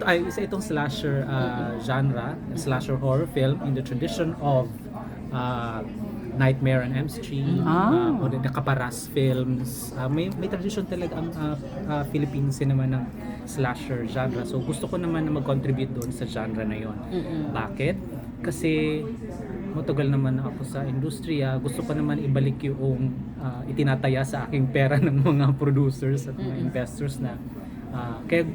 isa itong slasher genre, slasher horror film in the tradition of Nightmare on Elm Street, o the Kaparas films. May tradition talaga ang Philippine cinema ng slasher genre. So gusto ko naman na mag-contribute doon sa genre na yon. Bakit? Kasi matagal naman na ako sa industriya. Gusto ko naman ibalik yung itinataya sa aking pera ng mga producers at mga investors na kaya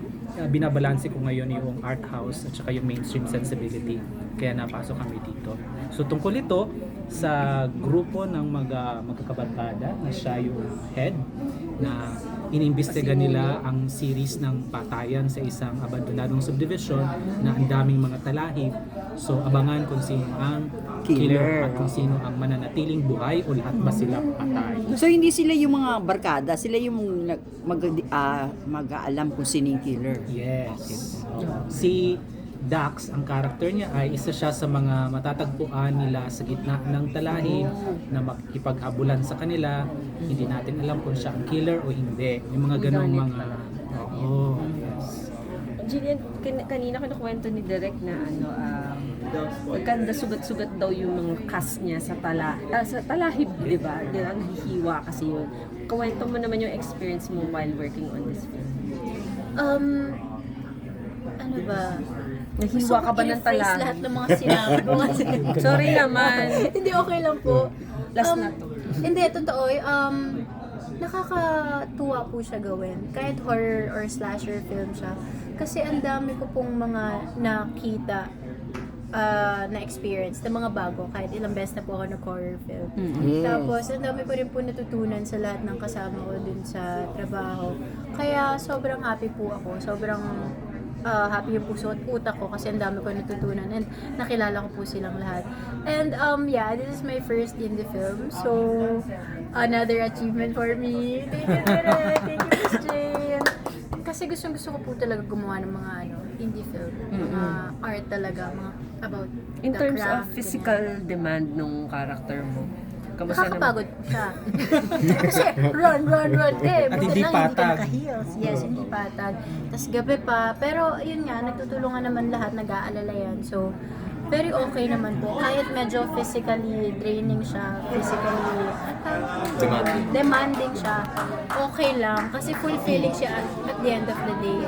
binabalanse ko ngayon yung art house at saka yung mainstream sensibility. Kaya napasok kami dito. So tungkol ito sa grupo ng magkakabarkada na siya yung head na inimbestiga nila ang series ng patayan sa isang abandonadong subdivision na ang daming mga talahib. So abangan kung sino ang killer at kung sino ang mananatiling buhay o lahat ba sila patay. So hindi sila yung mga barkada, sila yung mag-aalam kung sino yung killer. Yes. Si Dax, ang karakter niya ay isa siya sa mga matatagpuan nila sa gitna ng talahib na makikipag-abulan sa kanila. Hindi natin alam kung siya ang killer o hindi. Yung mga ganong mga... yes. Jillian, kanina kinukwento ni Direk na magkanda sugat-sugat daw yung mga cast niya sa talahib, di ba? Nahihiwa kasi yun. Kwento mo naman yung experience mo while working on this film. Ano ba? Nahihiwa ka ba ng talahib? Lahat ng mga sinabi ko kasi. Sorry naman. Hindi, okay lang po. Last na to. Hindi, totoo. Nakakatuwa po siya gawin. Kahit horror or slasher film siya. Kasi ang dami ko pong mga nakita na experience na mga bago. Kahit ilang beses na po ako nag-horror film. Yes. Tapos, ang dami ko rin po natutunan sa lahat ng kasama ko dun sa trabaho. Kaya sobrang happy po ako. Sobrang happy yung puso at utak ko kasi ang dami ko natutunan and nakilala ko po silang lahat. And yeah, this is my first indie film. So, another achievement for me. Thank you, Direk. Thank you, Miss Jane. Kasi gusto ko po talaga gumawa ng mga indie film. Mga art talaga, mga about In the terms craft, of physical demand nung character mo, kamusta naman? nakakapagod po siya. Kasi run. At hindi patag. Heels. Yes, hindi patag. Tapos gabi pa. Pero yun nga, nagtutulungan naman lahat, nag-aalala yan. So, very okay naman po. Kahit medyo physically draining siya, physically demanding siya, okay lang. Kasi fulfilling siya at the end of the day.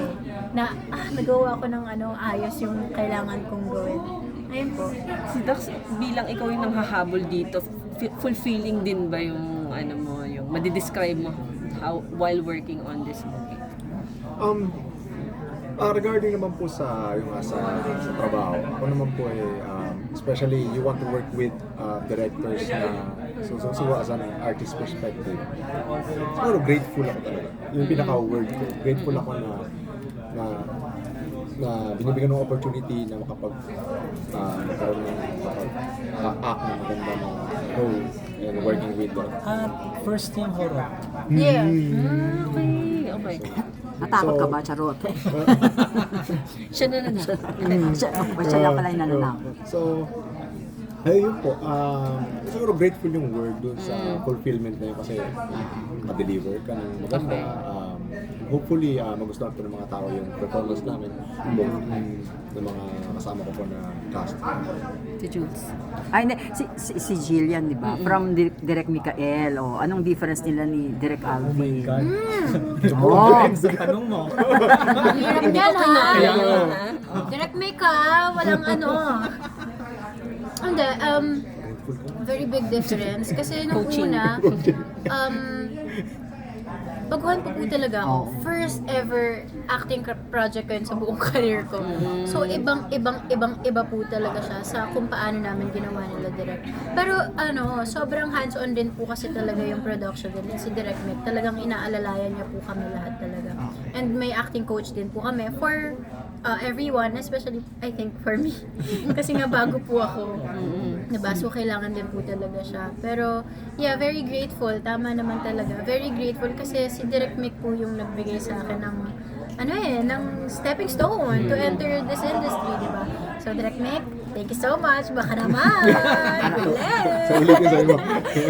Na, nagawa ko ng ayos yung kailangan kong gawin. Ayun po. Si Dax, bilang ikaw yung nanghahabol dito, fulfilling din ba yung yung madidescribe mo while working on this movie? Regarding naman po sa trabaho, ako naman po especially you want to work with directors na so as an artist perspective. Siguro grateful ako talaga. Yung pinaka-word ko, grateful ako na binibigyan ng opportunity na magkaroon ng act na maganda na role and working with them. At first yung horror. Yeah. Okay. Oh my God. Natakot ka ba, Charot? Siya na lang. Siya lang pala yung nananakot. So, ayun po. Siguro grateful yung word dun sa fulfillment na yun kasi ma-deliver ka ng maganda. Hopefully, magustuhan po ng mga tao yung performance namin. Both ng mga kasama ko po na cast. Si Jules. Ay, hindi. Si Jillian, di ba? From Direk Mikael. Anong difference nila ni Direk Alvin? Oh my God. Oh. Sa tanong mo. Hirap yan Direct make walang Hindi, very big difference. Kasi nung una, baguhan po talaga ako. First ever acting project ko yun sa buong career ko. So, ibang-iba po talaga siya sa kung paano namin ginawa nila direct. Pero, sobrang hands-on din po kasi talaga yung production din. Si Direct Mick, talagang inaalalayan niya po kami lahat talaga. And may acting coach din po kami for everyone, especially, I think, for me. Kasi nga bago po ako. Diba? So, kailangan din po talaga siya. Pero, yeah, very grateful. Tama naman talaga. Very grateful kasi si Direct Mick po yung nagbigay sa akin ng ng stepping stone to enter this industry, di ba? So, Direk Mick, thank you so much. Baka naman. Ulit. Sa ulit yung sabi mo.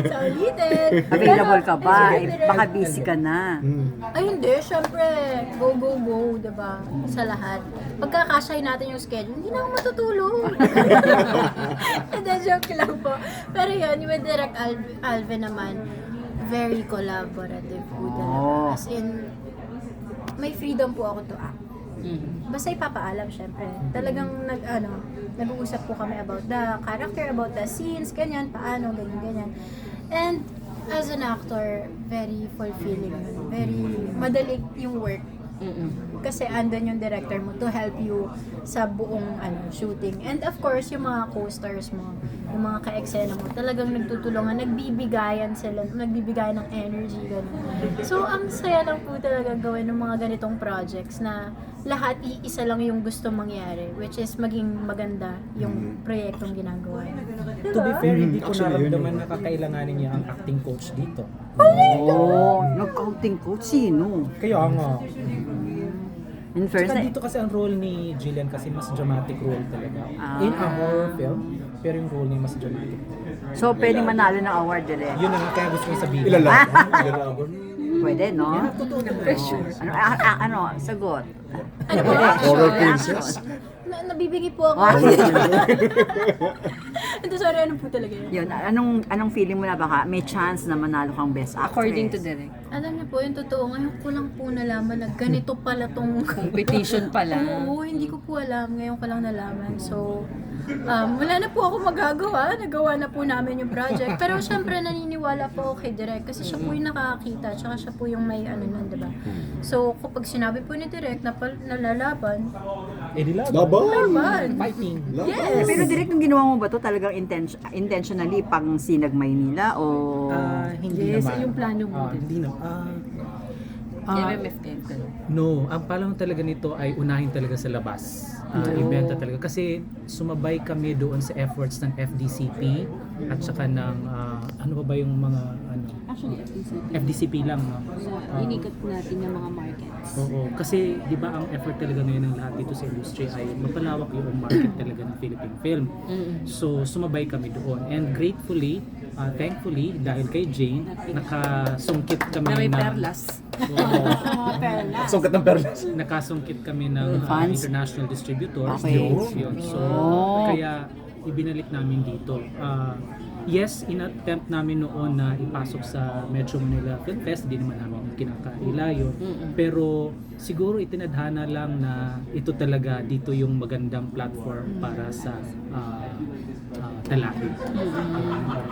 Sa ulitin. Available ka ba? Pero, Eh, baka busy ka na. ay, hindi. Syempre, go, go, go, diba? Sa lahat. Pagkakasyahin natin yung schedule, hindi na ako matutulog. Hindi, joke lang po. Pero yun, with Direk Alvin naman, very collaborative po talaga. Oh. As in, may freedom po ako to act. Basta ipapaalam, syempre. Talagang nag-uusap po kami about the character, about the scenes, ganyan, paano, ganyan. And as an actor, very fulfilling yun. Very madali yung work. Kasi andun yung director mo to help you sa buong shooting. And of course, yung mga co-stars mo, yung mga ka-eksena mo, talagang nagtutulungan, nagbibigayan sila, nagbibigayan ng energy, gano'n. So, ang saya lang po talaga gawin ng mga ganitong projects na lahat iisa lang yung gusto mangyari, which is maging maganda yung proyektong ginagawa niya. To be fair, hindi ko Actually, yun naramdaman yun. na kakailanganin niya ang acting coach dito. Oh, nag-counting coach, sino? Kaya nga. In first, Saka dito kasi ang role ni Jillian kasi mas dramatic role talaga. Ah. In a horror film, pero yung role niya mas dramatic. so pwedeng manalo ng award dili. Yun na nga kaya gusto kong sabihin. Ilalaban. Pwede, no? Yan, totoo na pressure. Ano, sagot. Ano po? Horror princess. Nabibigay po ako. Ito, sorry, ano po talaga yun? Yun, anong feeling mo na baka may chance na manalo kang best actress? According to Direk. Alam niyo po, yung totoo, ngayon ko lang po nalaman na ganito pala tong Competition pala. Oo, hindi ko po alam. Ngayon ko lang nalaman. So, wala na po ako magagawa. Nagawa na po namin yung project. Pero syempre, naniniwala po ako kay Direk kasi siya po yung nakakita. Tsaka siya po yung may nun, diba? So, kapag sinabi po ni Direk na nalalaban, Eh, di laban. laban! Fighting. Eh, Yes! pero direct nung ginawa mo ba to talagang intentionally pang Sinag Maynila o Hindi Yes, naman. yung plano mo din. Hindi naman. MMFF ka. No, ang palang talaga nito ay unahin talaga sa labas. Ibenta talaga. Kasi sumabay kami doon sa efforts ng FDCP at saka ng, ano ba yung mga, Actually, FDCP lang. No? inikot natin yung mga markets. Oo, kasi di ba ang effort talaga ngayon ng lahat dito sa industry ay mapalawak yung market talaga ng Philippine film. So sumabay kami doon and gratefully, thankfully dahil kay Jane, nakasungkit kami Na may ng- perlas. Oo, Sungkat ng perlas. nakasungkit kami ng Funds? international distributors. Okay. Yun. So Oh. kaya ibinalik namin dito. Yes, in-attempt namin noon na ipasok sa Metro Manila Film Fest, hindi naman namin kinakaila yun. Pero siguro itinadhana lang na ito talaga dito yung magandang platform para sa talaki.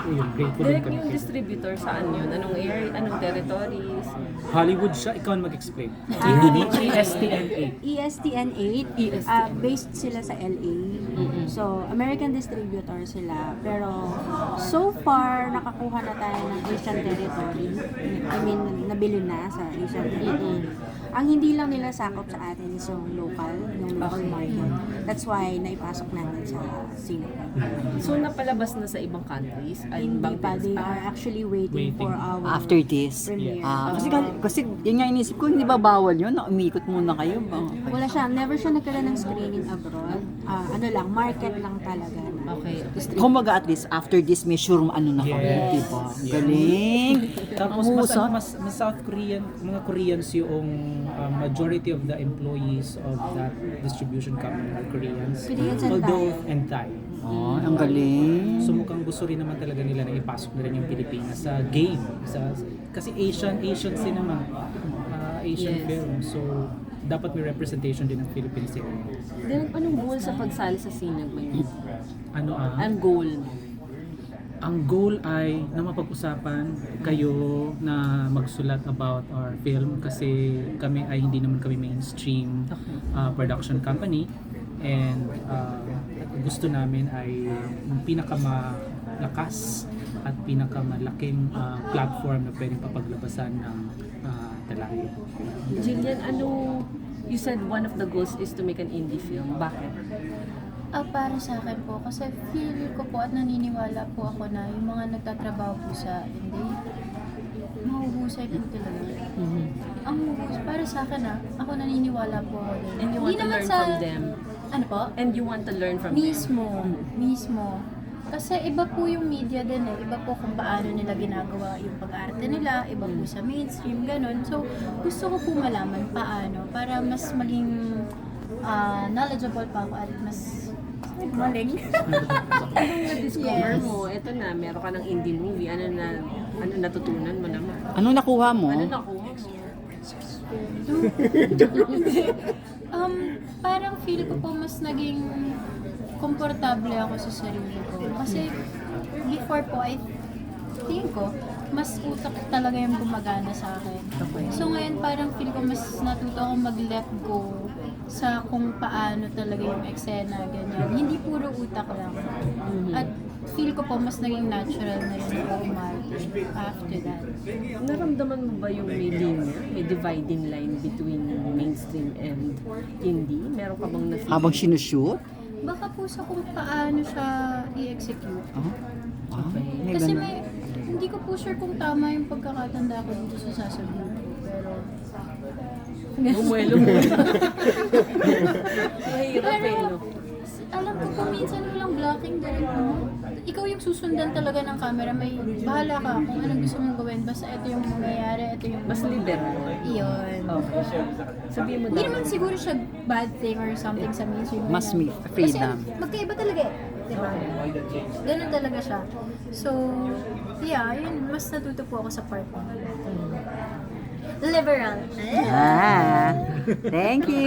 Yun, grateful din Direk kami. yung kay- distributor, saan yun? Anong area? Anong territories? Hollywood siya, ikaw ang mag-explain. ESTN8. ESTN 8, based sila sa LA. So, American distributor sila. Pero, so far, nakakuha na tayo ng Asian territory. I mean, nabili na sa Asian territory. Ang hindi lang nila sakop sa atin is yung local market. That's why, naipasok natin sa Singapore. So, napalabas na sa ibang countries? Ay, Hindi ibang pa, they are actually waiting for Waiting. our after this? premiere. Kasi yun nga inisip ko, hindi ba bawal yun? Na umikot muna kayo ba? Wala siya, never siya nagkaroon ng screening abroad. Ano lang, market lang talaga. Okay. Kumbaga at least after this may sure ano na kami, Yes. diba? Galing! Tapos Ang mas, husay. mas South Korean, mga Koreans yung majority of the employees of that distribution company are Koreans. Koreans and Although, Thai. and Thai. Oh, ang galing. So mukhang gusto rin naman talaga nila na ipasok na rin yung Pilipinas sa game. Kasi Asian cinema, Asian Yes. film. So, dapat may representation din ng Philippine cinema. Direk, anong goal sa pagsali sa Sinag Maynila? Ano Ang goal mo? Ang goal ay na mapag-usapan kayo na magsulat about our film kasi kami ay hindi naman kami mainstream production company and gusto namin ay yung pinakamalakas at pinakamalaking platform na pwedeng papaglabasan ng talaki. Jillian, you said one of the goals is to make an indie film. Bakit? Para sa akin po, kasi feel ko po at naniniwala po ako na yung mga nagtatrabaho po sa indie, mga mahuhusay po talaga. Ang huhusay, para sa akin ako naniniwala po ako din. And you Hindi want to naman learn sa- from them. Ano po? And you want to learn from them. Mismo. Kasi iba po yung media din eh. Iba po kung paano nila ginagawa yung pag-arte nila, iba po sa mainstream, ganun. So, gusto ko po malaman paano para mas maging knowledgeable pa ako at mas maling. Anong na-discover Yes. mo? Ito na, meron ka ng indie movie. Ano natutunan mo naman? Anong nakuha mo? Ano nakuha mo? Parang feel ko po mas naging komportable ako sa sarili ko. Kasi before po, I think ko, mas utak talaga yung gumagana sa akin. So ngayon parang feel ko mas natuto akong mag-let go sa kung paano talaga yung eksena, ganyan. Hindi puro utak lang. At feel ko po mas naging natural na rin ako umarte after that. Naramdaman mo ba yung may linya, may dividing line between mainstream and indie? Meron ka bang na-feel? Habang sinushoot? Baka po sa kung paano siya i-execute. May Kasi ganun. hindi ko po sure kung tama yung pagkakatanda ko dito sa sasabihin ko. Pero, Bumuelo mo. Mahirap eh, no? alam ko po minsan walang blocking direct mo. Ikaw yung susundan talaga ng camera. May bahala ka kung anong gusto mong gawin. Basta ito yung mangyayari, ito yung... Mas liberal. Iyon. Okay. Sabihin mo Hindi daw. naman siguro siya bad thing or something sa mainstream. Mas ganyan. freedom. Kasi magkaiba talaga eh. Diba? Ganun talaga siya. So, yeah, yun. Mas natuto po ako sa part mo. Liberal. Thank you.